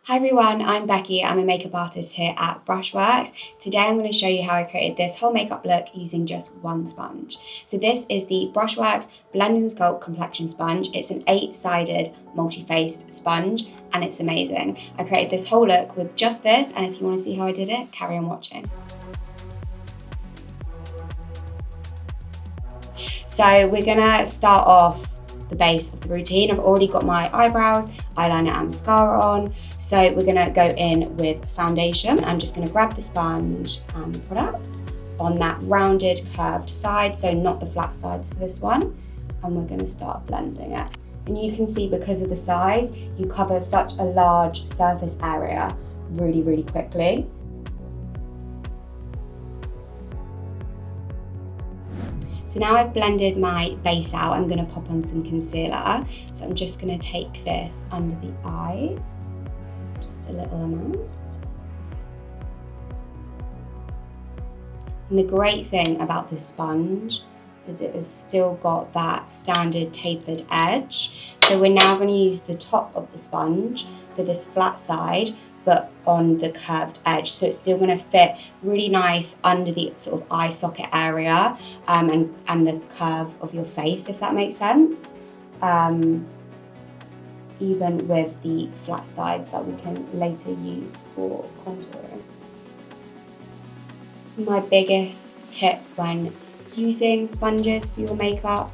Hi everyone, I'm Becky. I'm a makeup artist here at Brushworks. Today I'm going to show you how I created this whole makeup look using just one sponge. So this is the Brushworks Blend and Sculpt Complexion Sponge. It's an 8-sided multi-faced sponge and it's amazing. I created this whole look with just this, and if you want to see how I did it, carry on watching. So we're going to start off the base of the routine. I've already got my eyebrows, eyeliner and mascara on, so we're going to go in with foundation. I'm just going to grab the sponge and the product on that rounded curved side, so not the flat sides for this one, and we're going to start blending it. And you can see, because of the size, you cover such a large surface area really quickly. So now I've blended my base out, I'm going to pop on some concealer. So I'm just going to take this under the eyes, just a little amount. And the great thing about this sponge is it has still got that standard tapered edge. So we're now going to use the top of the sponge, so this flat side, but on the curved edge. So it's still going to fit really nice under the sort of eye socket area and the curve of your face, if that makes sense. Even with the flat sides that we can later use for contouring. My biggest tip when using sponges for your makeup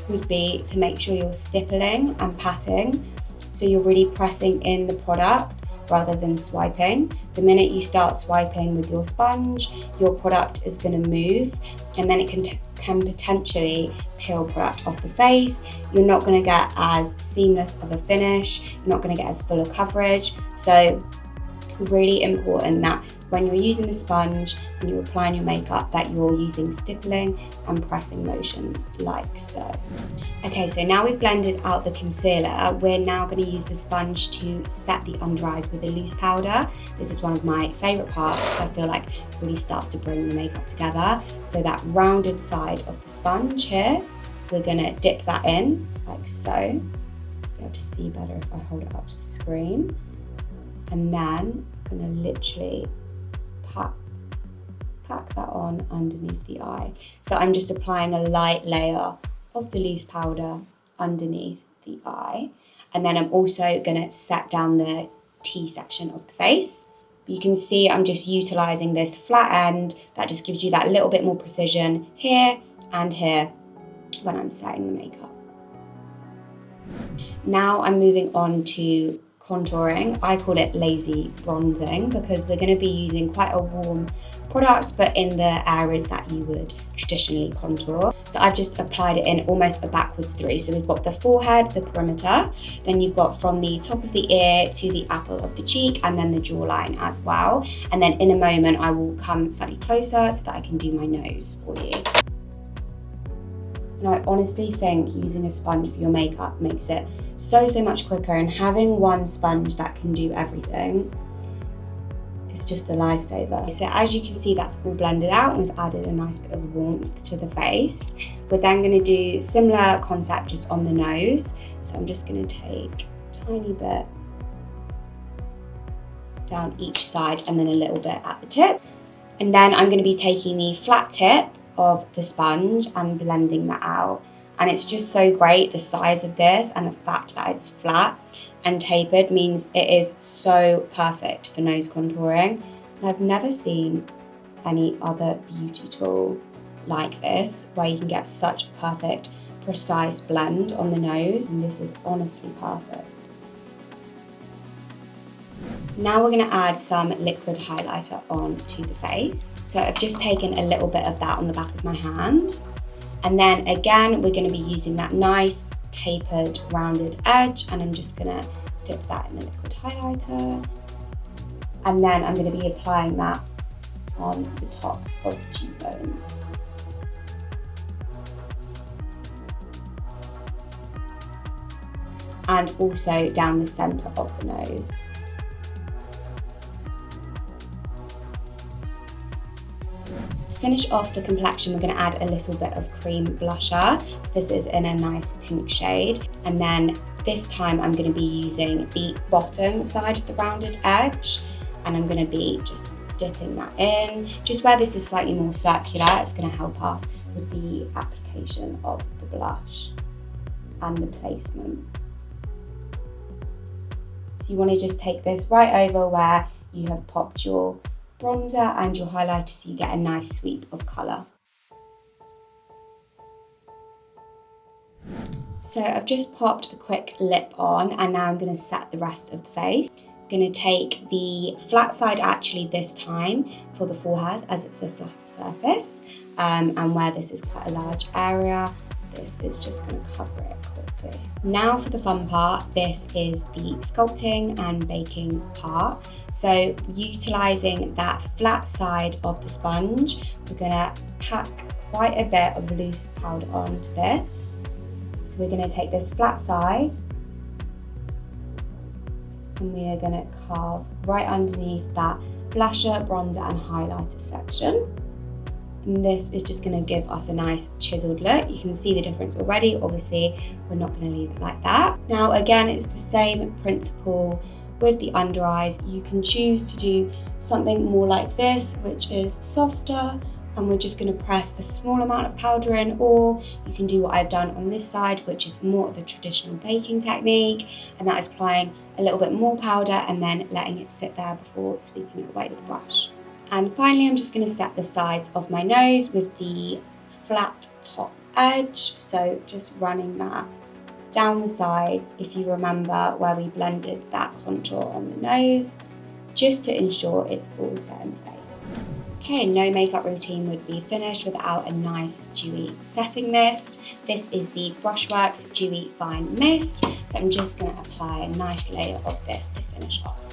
would be to make sure you're stippling and patting. So you're really pressing in the product rather than swiping. The minute you start swiping with your sponge, your product is going to move, and then it can potentially peel product off the face. You're not going to get as seamless of a finish, you're not going to get as full of coverage. So really important that when you're using the sponge and you're applying your makeup, that you're using stippling and pressing motions like so. Okay, so now we've blended out the concealer, we're now going to use the sponge to set the under eyes with a loose powder. This is one of my favourite parts because I feel like it really starts to bring the makeup together. So that rounded side of the sponge here, we're going to dip that in like so. You'll be able to see better if I hold it up to the screen. And then I'm going to literally pack that on underneath the eye. So I'm just applying a light layer of the loose powder underneath the eye. And then I'm also going to set down the T section of the face. You can see I'm just utilising this flat end that just gives you that little bit more precision here and here when I'm setting the makeup. Now I'm moving on to contouring. I call it lazy bronzing because we're going to be using quite a warm product, but in the areas that you would traditionally contour. So I've just applied it in almost a backwards 3. So we've got the forehead, the perimeter, then you've got from the top of the ear to the apple of the cheek, and then the jawline as well. And then in a moment I will come slightly closer so that I can do my nose for you. And I honestly think using a sponge for your makeup makes it so much quicker, and having one sponge that can do everything is just a lifesaver. So as you can see, that's all blended out and we've added a nice bit of warmth to the face. We're then going to do similar concept just on the nose. So I'm just going to take a tiny bit down each side and then a little bit at the tip. And then I'm going to be taking the flat tip of the sponge and blending that out. And it's just so great, the size of this and the fact that it's flat and tapered means it is so perfect for nose contouring. And I've never seen any other beauty tool like this where you can get such a perfect, precise blend on the nose, and this is honestly perfect. Now we're going to add some liquid highlighter onto the face. So I've just taken a little bit of that on the back of my hand. And then again, we're going to be using that nice tapered rounded edge, and I'm just going to dip that in the liquid highlighter. And then I'm going to be applying that on the tops of the cheekbones. And also down the centre of the nose. To finish off the complexion, we're going to add a little bit of cream blusher. So this is in a nice pink shade. And then this time I'm going to be using the bottom side of the rounded edge, and I'm going to be just dipping that in. Just where this is slightly more circular, it's going to help us with the application of the blush and the placement. So you want to just take this right over where you have popped your bronzer and your highlighter, so you get a nice sweep of colour. So I've just popped a quick lip on, and now I'm going to set the rest of the face. I'm going to take the flat side actually this time for the forehead, as it's a flatter surface, and where this is quite a large area, this is just going to cover it quickly. Now for the fun part, this is the sculpting and baking part. So utilising that flat side of the sponge, we're going to pack quite a bit of loose powder onto this. So we're going to take this flat side and we are going to carve right underneath that blusher, bronzer and highlighter section. And this is just going to give us a nice chiseled look. You can see the difference already. Obviously, we're not going to leave it like that. Now, again, it's the same principle with the under eyes. You can choose to do something more like this, which is softer, and we're just going to press a small amount of powder in, or you can do what I've done on this side, which is more of a traditional baking technique, and that is applying a little bit more powder and then letting it sit there before sweeping it away with a brush. And finally, I'm just going to set the sides of my nose with the flat top edge, so just running that down the sides, if you remember where we blended that contour on the nose, just to ensure it's all set in place. Okay, no makeup routine would be finished without a nice dewy setting mist. This is the Brushworks Dewy Fine Mist, so I'm just going to apply a nice layer of this to finish off.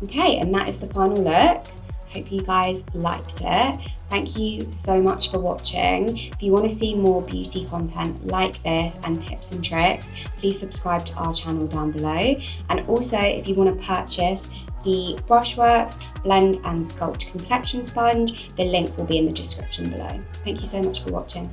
Okay, and that is the final look. Hope you guys liked it. Thank you so much for watching. If you want to see more beauty content like this and tips and tricks, please subscribe to our channel down below. And also, if you want to purchase the Brushworks Blend and Sculpt Complexion Sponge, the link will be in the description below. Thank you so much for watching.